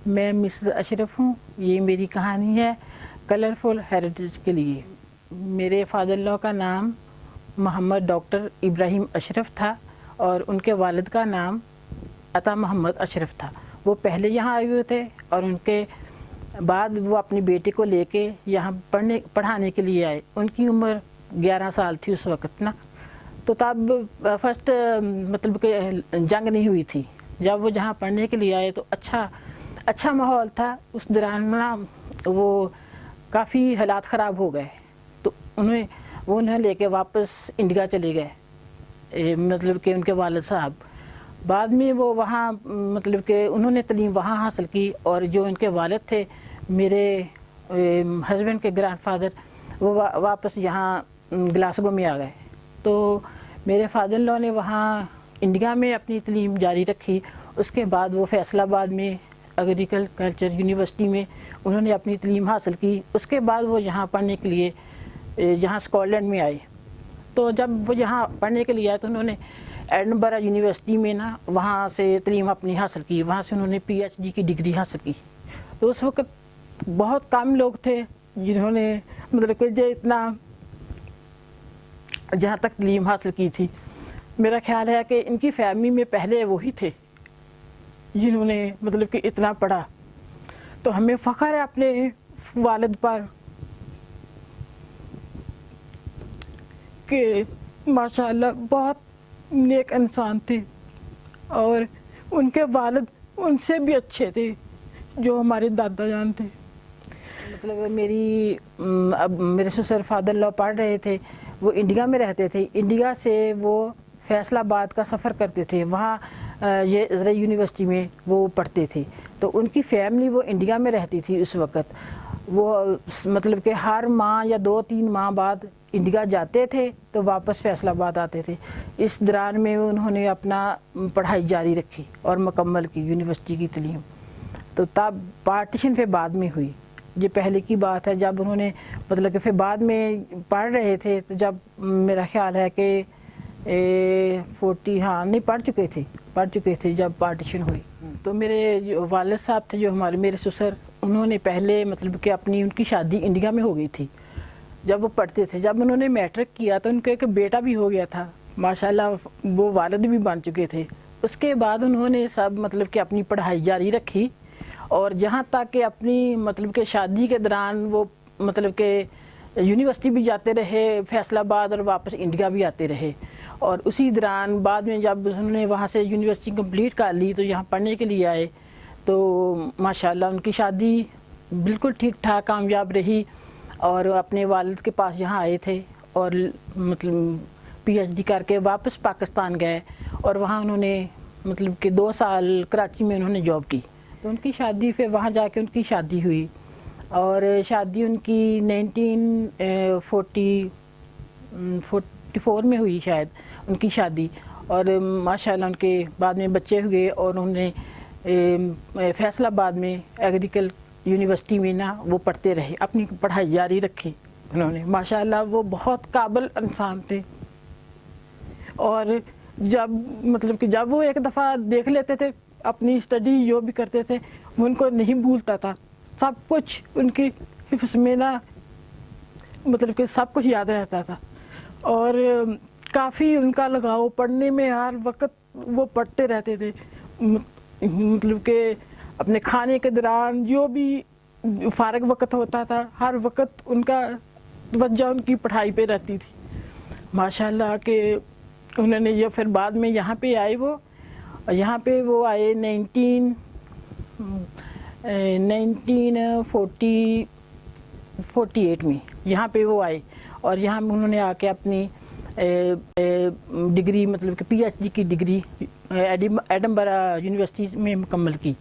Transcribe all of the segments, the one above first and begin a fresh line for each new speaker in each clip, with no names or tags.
میں مسز اشرف ہوں. یہ میری کہانی ہے کلرفل ہیریٹیج کے لیے. میرے فادر لا کا نام محمد ڈاکٹر ابراہیم اشرف تھا اور ان کے والد کا نام عطا محمد اشرف تھا. وہ پہلے یہاں آئے ہوئے تھے اور ان کے بعد وہ اپنی بیٹی کو لے کے یہاں پڑھانے کے لیے آئے. ان کی عمر 11 سال تھی اس وقت نا. تو تب فرسٹ مطلب کہ جنگ نہیں ہوئی تھی. جب وہ جہاں پڑھنے کے لیے آئے تو اچھا ماحول تھا. اس دوران نا وہ کافی حالات خراب ہو گئے تو انہیں لے کے واپس انڈیا چلے گئے مطلب کہ ان کے والد صاحب. بعد میں وہ وہاں مطلب کہ انہوں نے تعلیم وہاں حاصل کی اور جو ان کے والد تھے میرے ہسبینڈ کے گرینڈ فادر وہ واپس یہاں گلاسگو میں آ گئے. تو میرے فادر لا نے وہاں انڈیا میں اپنی تعلیم جاری رکھی. اس کے بعد وہ فیصل آباد میں ایگریکلچر یونیورسٹی میں انہوں نے اپنی تعلیم حاصل کی. اس کے بعد وہ یہاں پڑھنے کے لیے یہاں اسکاٹ لینڈ میں آئے. تو جب وہ یہاں پڑھنے کے لیے آئے تو انہوں نے ایڈنبرا یونیورسٹی میں نا وہاں سے تعلیم اپنی حاصل کی. وہاں سے انہوں نے PhD کی ڈگری حاصل کی. تو اس وقت بہت کم لوگ تھے جنہوں نے مطلب کہ اتنا جہاں تک تعلیم حاصل کی تھی. میرا خیال ہے کہ ان کی فیملی میں پہلے وہی تھے جنہوں نے مطلب کہ اتنا پڑھا. تو ہمیں فخر ہے اپنے والد پر کہ ماشاءاللہ بہت نیک انسان تھے اور ان کے والد ان سے بھی اچھے تھے جو ہمارے دادا جان تھے. مطلب میرے سسر فادر لا پڑھ رہے تھے. وہ انڈیا میں رہتے تھے. انڈیا سے وہ فیصل آباد کا سفر کرتے تھے. وہاں یہ ازرا یونیورسٹی میں وہ پڑھتے تھے. تو ان کی فیملی وہ انڈیا میں رہتی تھی اس وقت. وہ مطلب کہ ہر ماہ یا 2-3 ماہ بعد انڈیا جاتے تھے تو واپس فیصل آباد آتے تھے. اس دوران میں انہوں نے اپنا پڑھائی جاری رکھی اور مکمل کی یونیورسٹی کی تعلیم. تو تب پارٹیشن پھر بعد میں ہوئی. یہ پہلے کی بات ہے جب انہوں نے مطلب کہ پھر بعد میں پڑھ رہے تھے. تو جب میرا خیال ہے کہ 40 نہیں پڑھ چکے تھے جب پارٹیشن ہوئی. تو میرے جو والد صاحب تھے جو میرے سسر انہوں نے پہلے مطلب کہ ان کی شادی انڈیا میں ہو گئی تھی جب وہ پڑھتے تھے. جب انہوں نے میٹرک کیا تو ان کا ایک بیٹا بھی ہو گیا تھا ماشاءاللہ. وہ والد بھی بن چکے تھے. اس کے بعد انہوں نے سب مطلب کہ اپنی پڑھائی جاری رکھی اور جہاں تک کہ اپنی مطلب کہ شادی کے دوران وہ مطلب کہ یونیورسٹی بھی جاتے رہے فیصل آباد اور واپس انڈیا بھی آتے رہے. اور اسی دوران بعد میں جب انہوں نے وہاں سے یونیورسٹی کمپلیٹ کر لی تو یہاں پڑھنے کے لیے آئے. تو ماشاءاللہ ان کی شادی بالکل ٹھیک ٹھاک کامیاب رہی اور اپنے والد کے پاس یہاں آئے تھے اور مطلب PhD کر کے واپس پاکستان گئے اور وہاں انہوں نے مطلب کہ 2 سال کراچی میں انہوں نے جاب کی. تو ان کی شادی پھر وہاں جا کے ان کی شادی ہوئی اور شادی ان کی 1944 میں ہوئی شاید ان کی شادی. اور ماشاءاللہ ان کے بعد میں بچے ہوئے اور انہوں نے فیصل آباد میں ایگریکلچر یونیورسٹی میں نا وہ پڑھتے رہے. اپنی پڑھائی جاری رکھی انہوں نے. ماشاءاللہ وہ بہت قابل انسان تھے. اور جب مطلب کہ جب وہ ایک دفعہ دیکھ لیتے تھے اپنی اسٹڈی جو بھی کرتے تھے وہ ان کو نہیں بھولتا تھا. سب کچھ ان کی حفظ میں نا مطلب کہ سب کچھ یاد رہتا تھا. اور کافی ان کا لگاؤ پڑھنے میں. ہر وقت وہ پڑھتے رہتے تھے. مطلب کہ اپنے کھانے کے دوران جو بھی فارغ وقت ہوتا تھا ہر وقت ان کا توجہ ان کی پڑھائی پہ رہتی تھی ماشاءاللہ. کہ انہوں نے یہ پھر بعد میں یہاں پہ آئے. یہاں پہ وہ آئے 1948 میں یہاں پہ وہ آئے اور یہاں انہوں نے آ کے اپنی ڈگری مطلب کہ PhD کی ڈگری ایڈنبرا یونیورسٹی میں مکمل کی.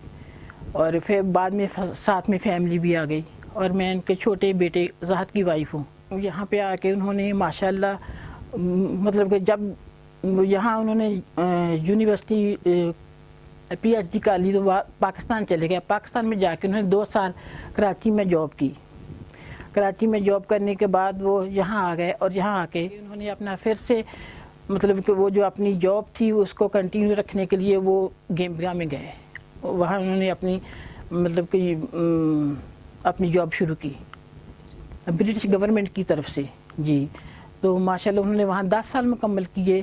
اور پھر بعد میں ساتھ میں فیملی بھی آ گئی اور میں ان کے چھوٹے بیٹے زاہد کی وائف ہوں. یہاں پہ آ کے انہوں نے ماشاءاللہ مطلب کہ جب یہاں انہوں نے یونیورسٹی PhD کا لی تو پاکستان چلے گئے. پاکستان میں جا کے انہوں نے 2 سال کراچی میں جاب کی. کراچی میں جاب کرنے کے بعد وہ یہاں آ گئے اور یہاں آ کے انہوں نے اپنا پھر سے مطلب کہ وہ جو اپنی جاب تھی اس کو کنٹینیو رکھنے کے لیے وہ گیمبیا میں گئے. وہاں انہوں نے اپنی مطلب کہ اپنی جاب شروع کی برٹش گورنمنٹ کی طرف سے جی. تو ماشاءاللہ انہوں نے وہاں 10 سال مکمل کیے.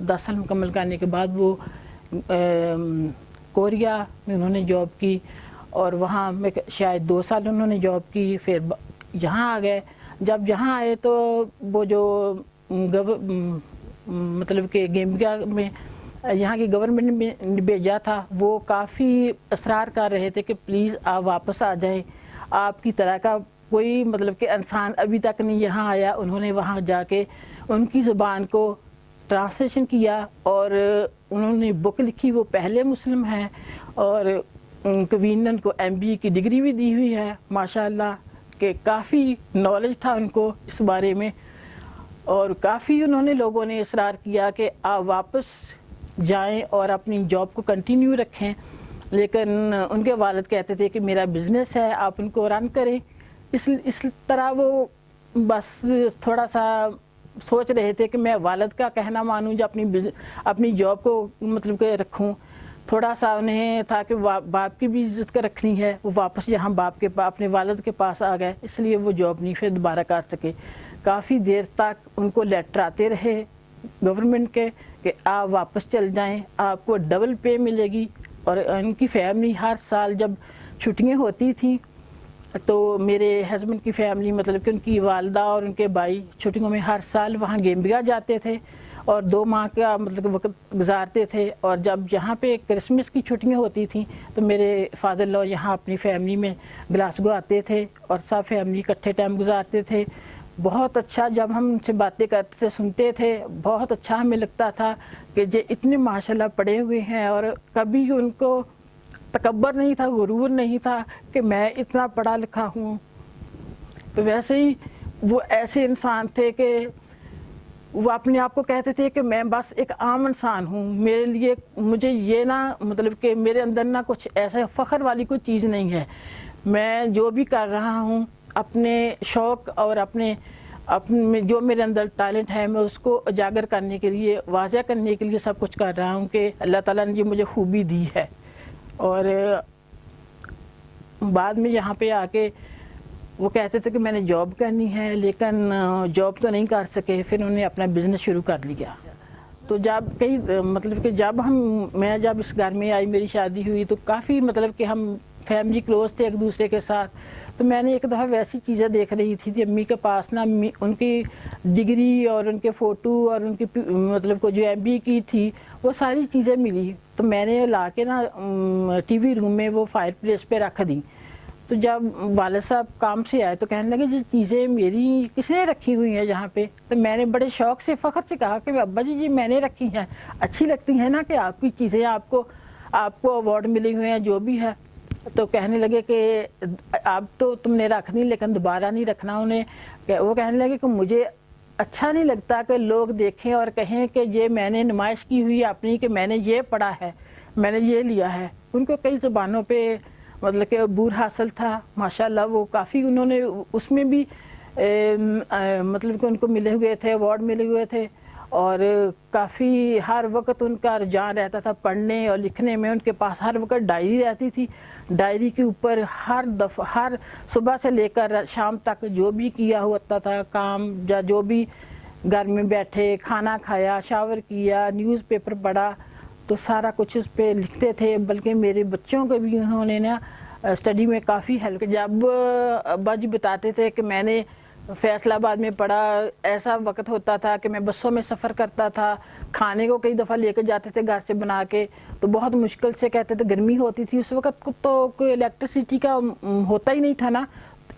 10 سال مکمل کرنے کے بعد وہ کوریا میں انہوں نے جاب کی اور وہاں میں شاید 2 سال انہوں نے جاب کی. پھر یہاں آ گئے. جب یہاں آئے تو وہ جو مطلب کہ گیمبیا میں یہاں کی گورنمنٹ نے بھیجا تھا وہ کافی اصرار کر رہے تھے کہ پلیز آپ واپس آ جائیں. آپ کی طرح کا کوئی مطلب کہ انسان ابھی تک نہیں یہاں آیا. انہوں نے وہاں جا کے ان کی زبان کو ٹرانسلیشن کیا اور انہوں نے بک لکھی. وہ پہلے مسلم ہیں اور کوین کو MBA کی ڈگری بھی دی ہوئی ہے ماشاءاللہ کہ کافی نالج تھا ان کو اس بارے میں. اور کافی انہوں نے لوگوں نے اصرار کیا کہ آپ واپس جائیں اور اپنی جاب کو کنٹینیو رکھیں. لیکن ان کے والد کہتے تھے کہ میرا بزنس ہے آپ ان کو رن کریں. اس طرح وہ بس تھوڑا سا سوچ رہے تھے کہ میں والد کا کہنا مانوں جو اپنی جاب کو مطلب کہ رکھوں. تھوڑا سا انہیں تھا کہ باپ کی بھی عزت کا رکھنی ہے. وہ واپس یہاں باپ کے اپنے والد کے پاس آ گئے. اس لیے وہ جاب نہیں پھر دوبارہ کر سکے. کافی دیر تک ان کو لیٹر آتے رہے گورنمنٹ کے کہ آپ واپس چل جائیں آپ کو ڈبل پے ملے گی. اور ان کی فیملی ہر سال جب چھٹیاں ہوتی تھیں تو میرے ہسبینڈ کی فیملی مطلب کہ ان کی والدہ اور ان کے بھائی چھٹیوں میں ہر سال وہاں گیمبیا جاتے تھے اور 2 ماہ کا مطلب وقت گزارتے تھے. اور جب یہاں پہ کرسمس کی چھٹیاں ہوتی تھیں تو میرے فادر لا یہاں اپنی فیملی میں گلاسگو آتے تھے اور سب فیملی اکٹھے ٹائم گزارتے تھے. بہت اچھا جب ہم ان سے باتیں کرتے تھے سنتے تھے بہت اچھا ہمیں لگتا تھا کہ یہ اتنے ماشاءاللہ پڑھے ہوئے ہیں اور کبھی ان کو تکبر نہیں تھا غرور نہیں تھا کہ میں اتنا پڑھا لکھا ہوں. ویسے ہی وہ ایسے انسان تھے کہ وہ اپنے آپ کو کہتے تھے کہ میں بس ایک عام انسان ہوں. میرے لیے مجھے یہ نہ مطلب کہ میرے اندر نہ کچھ ایسا فخر والی کوئی چیز نہیں ہے. میں جو بھی کر رہا ہوں اپنے شوق اور اپنے جو میرے اندر ٹیلنٹ ہے میں اس کو اجاگر کرنے کے لیے واضح کرنے کے لیے سب کچھ کر رہا ہوں کہ اللہ تعالیٰ نے یہ مجھے خوبی دی ہے. اور بعد میں یہاں پہ آ کے وہ کہتے تھے کہ میں نے جاب کرنی ہے لیکن جاب تو نہیں کر سکے. پھر انہوں نے اپنا بزنس شروع کر لیا. تو جب مطلب کہ میں جب اس گھر میں آئی میری شادی ہوئی تو کافی مطلب کہ ہم فیملی کلوز تھے ایک دوسرے کے ساتھ. تو میں نے ایک دفعہ ویسی چیزیں دیکھ رہی تھی امی کے پاس نا ان کی ڈگری اور ان کے فوٹو اور ان کی مطلب کو جو MBA کی تھی وہ ساری چیزیں ملی. تو میں نے لا کے نا ٹی وی روم میں وہ فائر پلیس پہ رکھ دی. تو جب والد صاحب کام سے آئے تو کہنے لگے یہ چیزیں میری کس نے رکھی ہوئی ہیں یہاں پہ. تو میں نے بڑے شوق سے فخر سے کہا کہ ابا جی یہ میں نے رکھی ہیں اچھی لگتی ہیں نا کہ آپ کی چیزیں آپ کو ایوارڈ ملے ہوئے ہیں جو بھی ہے. تو کہنے لگے کہ اب تو تم نے رکھ دی لیکن دوبارہ نہیں رکھنا. وہ کہنے لگے کہ مجھے اچھا نہیں لگتا کہ لوگ دیکھیں اور کہیں کہ یہ میں نے نمائش کی ہوئی اپنی کہ میں نے یہ پڑھا ہے میں نے یہ لیا ہے. ان کو کئی زبانوں پہ مطلب کہ عبور حاصل تھا ماشاءاللہ. وہ کافی انہوں نے اس میں بھی مطلب کہ ان کو ملے ہوئے تھے ایوارڈ ملے ہوئے تھے. اور کافی ہر وقت ان کا رجحان رہتا تھا پڑھنے اور لکھنے میں. ان کے پاس ہر وقت ڈائری رہتی تھی. ڈائری کے اوپر ہر صبح سے لے کر شام تک جو بھی کیا ہوتا تھا کام یا جو بھی گھر میں بیٹھے کھانا کھایا شاور کیا نیوز پیپر پڑھا تو سارا کچھ اس پہ لکھتے تھے. بلکہ میرے بچوں کو بھی انہوں نے نا اسٹڈی میں کافی ہیلپ. جب ابا جی بتاتے تھے کہ میں نے فیصل آباد میں پڑھا ایسا وقت ہوتا تھا کہ میں بسوں میں سفر کرتا تھا. کھانے کو کئی دفعہ لے کے جاتے تھے گھر سے بنا کے تو بہت مشکل سے کہتے تھے گرمی ہوتی تھی اس وقت تو کوئی الیکٹریسٹی کا ہوتا ہی نہیں تھا نا.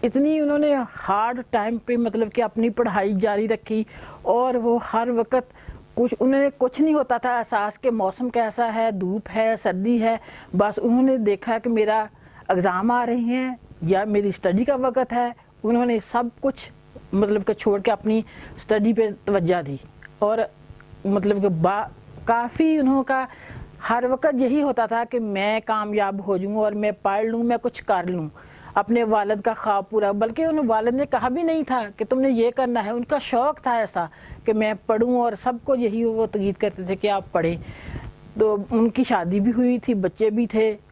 اتنی انہوں نے ہارڈ ٹائم پہ مطلب کہ اپنی پڑھائی جاری رکھی. اور وہ ہر وقت انہوں نے کچھ نہیں ہوتا تھا احساس کہ موسم کیسا ہے دھوپ ہے سردی ہے. بس انہوں نے دیکھا کہ میرا اگزام آ رہے ہیں یا میری اسٹڈی کا وقت ہے. انہوں نے سب کچھ مطلب کہ چھوڑ کے اپنی اسٹڈی پہ توجہ دی. اور مطلب کہ کافی انہوں کا ہر وقت یہی ہوتا تھا کہ میں کامیاب ہو جاؤں اور میں پڑھ لوں میں کچھ کر لوں اپنے والد کا خواب پورا. بلکہ انہوں والد نے کہا بھی نہیں تھا کہ تم نے یہ کرنا ہے. ان کا شوق تھا ایسا کہ میں پڑھوں اور سب کو یہی وہ تقید کرتے تھے کہ آپ پڑھیں. تو ان کی شادی بھی ہوئی تھی بچے بھی تھے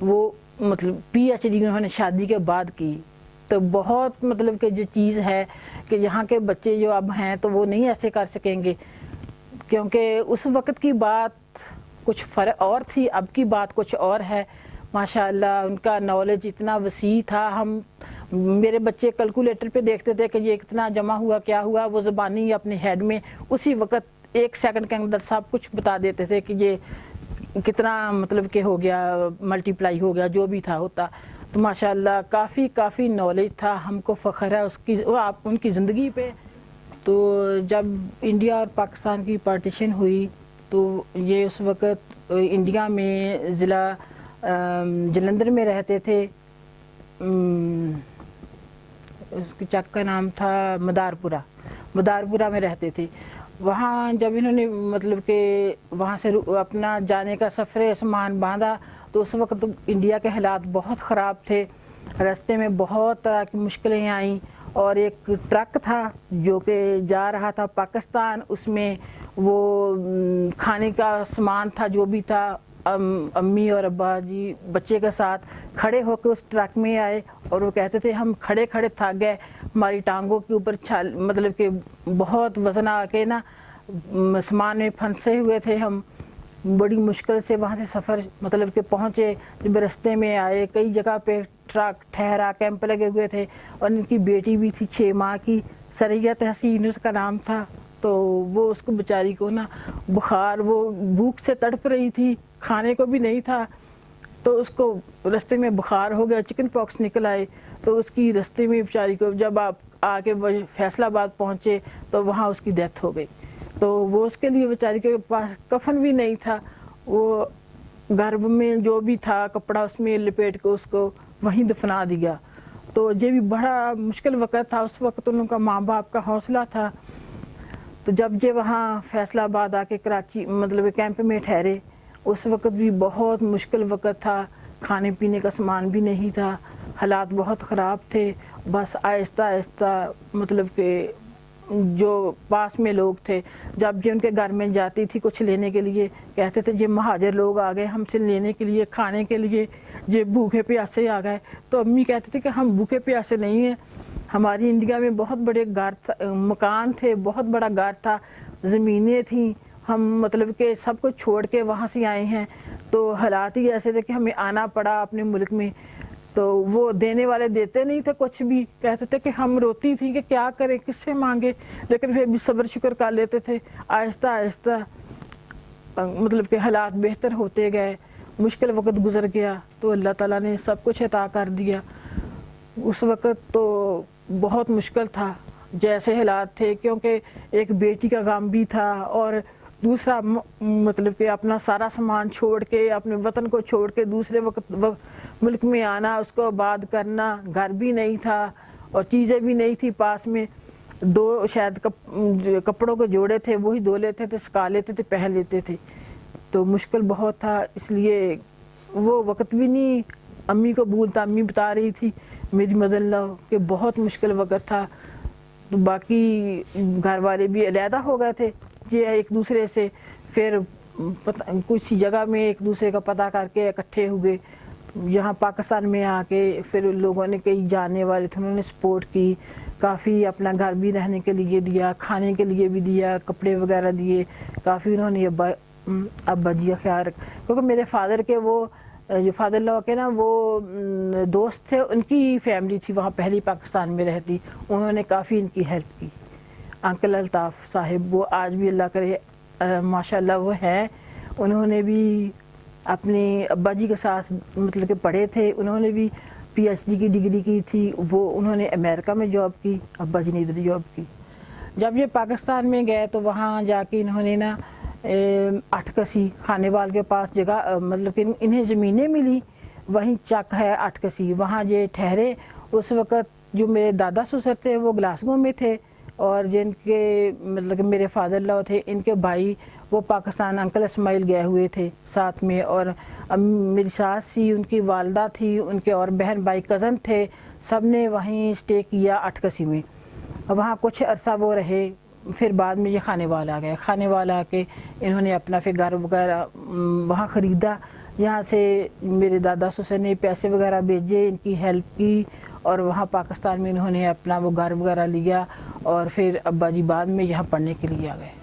وہ مطلب PhD انہوں نے شادی کے بعد کی. تو بہت مطلب کہ جو چیز ہے کہ یہاں کے بچے جو اب ہیں تو وہ نہیں ایسے کر سکیں گے، کیونکہ اس وقت کی بات کچھ فرق اور تھی، اب کی بات کچھ اور ہے. ماشاءاللہ ان کا نالج اتنا وسیع تھا. میرے بچے کیلکولیٹر پہ دیکھتے تھے کہ یہ کتنا جمع ہوا، کیا ہوا، وہ زبانی اپنے ہیڈ میں اسی وقت 1 سیکنڈ کے اندر سب کچھ بتا دیتے تھے کہ یہ کتنا مطلب کہ ہو گیا، ملٹیپلائی ہو گیا، جو بھی تھا ہوتا. تو ماشاءاللہ کافی نالج تھا. ہم کو فخر ہے ان کی زندگی پہ. تو جب انڈیا اور پاکستان کی پارٹیشن ہوئی تو یہ اس وقت انڈیا میں ضلع جلندھر میں رہتے تھے. اس کے چک کا نام تھا مدارپورہ میں رہتے تھے. وہاں جب انہوں نے مطلب کہ وہاں سے اپنا جانے کا سفر سامان باندھا تو اس وقت انڈیا کے حالات بہت خراب تھے. راستے میں بہت طرح کی مشکلیں آئیں، اور ایک ٹرک تھا جو کہ جا رہا تھا پاکستان، اس میں وہ کھانے کا سامان تھا جو بھی تھا. امی اور ابا جی بچے کے ساتھ کھڑے ہو کے اس ٹرک میں آئے، اور وہ کہتے تھے ہم کھڑے تھک گئے، ہماری ٹانگوں کے اوپر مطلب کہ بہت وزن آ کے نا سامان میں پھنسے ہوئے تھے. ہم بڑی مشکل سے وہاں سے سفر مطلب کہ پہنچے. جب رستے میں آئے کئی جگہ پہ ٹرک ٹھہرا، کیمپ لگے ہوئے تھے، اور ان کی بیٹی بھی تھی 6 ماہ کی، سریت حسین اس کا نام تھا. تو وہ اس کو بیچاری کو نا بخار، وہ بھوک سے تڑپ رہی تھی، کھانے کو بھی نہیں تھا. تو اس کو رستے میں بخار ہو گیا، چکن پاکس نکل آئے. تو اس کی رستے میں بیچاری کو جب آپ آ کے فیصل آباد پہنچے تو وہاں اس کی ڈیتھ ہو گئی. تو وہ اس کے لیے بیچاری کے پاس کفن بھی نہیں تھا. وہ گھر میں جو بھی تھا کپڑا اس میں لپیٹ کے اس کو وہیں دفنا دیا. تو یہ بھی بڑا مشکل وقت تھا. اس وقت ان کا ماں باپ کا حوصلہ تھا. تو جب یہ وہاں فیصل آباد آ کے کراچی مطلب کیمپ میں ٹھہرے، اس وقت بھی بہت مشکل وقت تھا. کھانے پینے کا سامان بھی نہیں تھا، حالات بہت خراب تھے. بس آہستہ مطلب کہ جو پاس میں لوگ تھے، جب یہ ان کے گھر میں جاتی تھی کچھ لینے کے لیے، کہتے تھے یہ مہاجر لوگ آ گئے ہم سے لینے کے لیے، کھانے کے لیے، یہ بھوکے پیاسے آ گئے. تو امی کہتے تھے کہ ہم بھوکے پیاسے نہیں ہیں. ہماری انڈیا میں بہت بڑے مکان تھے، بہت بڑا گھر تھا، زمینیں تھیں، ہم مطلب کہ سب کچھ چھوڑ کے وہاں سے آئے ہیں. تو حالات ہی ایسے تھے کہ ہمیں آنا پڑا اپنے ملک میں. تو وہ دینے والے دیتے نہیں تھے کچھ بھی، کہتے تھے کہ ہم روتی تھی کہ کیا کریں، کس سے مانگے، لیکن پھر بھی صبر شکر کر لیتے تھے. آہستہ مطلب کہ حالات بہتر ہوتے گئے. مشکل وقت گزر گیا تو اللہ تعالیٰ نے سب کچھ عطا کر دیا. اس وقت تو بہت مشکل تھا جیسے حالات تھے، کیونکہ ایک بیٹی کا غم بھی تھا، اور دوسرا مطلب کہ اپنا سارا سامان چھوڑ کے، اپنے وطن کو چھوڑ کے دوسرے ملک میں آنا، اس کو آباد کرنا. گھر بھی نہیں تھا اور چیزیں بھی نہیں تھی پاس میں. 2 شاید کپڑوں کے جوڑے تھے، وہی دھو لیتے تھے، سکھا لیتے تھے، پہن لیتے تھے. تو مشکل بہت تھا. اس لیے وہ وقت بھی نہیں امی کو بھولتا. امی بتا رہی تھی میری مدر اللہ کہ بہت مشکل وقت تھا. تو باقی گھر والے بھی علیحدہ ہو گئے تھے جی ایک دوسرے سے. پھر کچھ جگہ میں ایک دوسرے کا پتہ کر کے اکٹھے ہوئے. یہاں پاکستان میں آ کے پھر لوگوں نے کئی جاننے والے تھے، انہوں نے سپورٹ کی کافی. اپنا گھر بھی رہنے کے لیے دیا، کھانے کے لیے بھی دیا، کپڑے وغیرہ دیے کافی. انہوں نے ابا جی کا خیال رکھا، کیونکہ میرے فادر کے وہ جو فادر اللہ کے نا وہ دوست تھے، ان کی فیملی تھی وہاں پہلی پاکستان میں رہتی. انہوں نے کافی ان کی ہیلپ کی. انکل الطاف صاحب وہ آج بھی اللہ کرے ماشاءاللہ وہ ہیں. انہوں نے بھی اپنے ابا جی کے ساتھ مطلب کہ پڑھے تھے. انہوں نے بھی PhD کی ڈگری کی تھی. وہ انہوں نے امریکہ میں جاب کی، ابا جی نے ادھر جاب کی. جب یہ پاکستان میں گئے تو وہاں جا کے انہوں نے نا 8 کسی خانے وال کے پاس جگہ مطلب کہ انہیں زمینیں ملی، وہیں چک ہے 8 کسی، وہاں یہ ٹھہرے. اس وقت جو میرے دادا سسر تھے وہ گلاسگو میں تھے، اور جن کے مطلب کہ میرے فادر اللہ تھے ان کے بھائی وہ پاکستان انکل اسماعیل گئے ہوئے تھے ساتھ میں. اور میری ساس تھی، ان کی والدہ تھی، ان کے اور بہن بھائی کزن تھے، سب نے وہیں اسٹے کیا 8 کسی میں. وہاں کچھ عرصہ وہ رہے. پھر بعد میں یہ خانے والا آ گئے، خانے والا آ کے انہوں نے اپنا پھر گھر وغیرہ وہاں خریدا، یہاں سے میرے دادا سسر نے پیسے وغیرہ بھیجے، ان کی ہیلپ کی، اور وہاں پاکستان میں انہوں نے اپنا وہ گھر وغیرہ لیا، اور پھر ابا جی بعد میں یہاں پڑھنے کے لیے آ گئے۔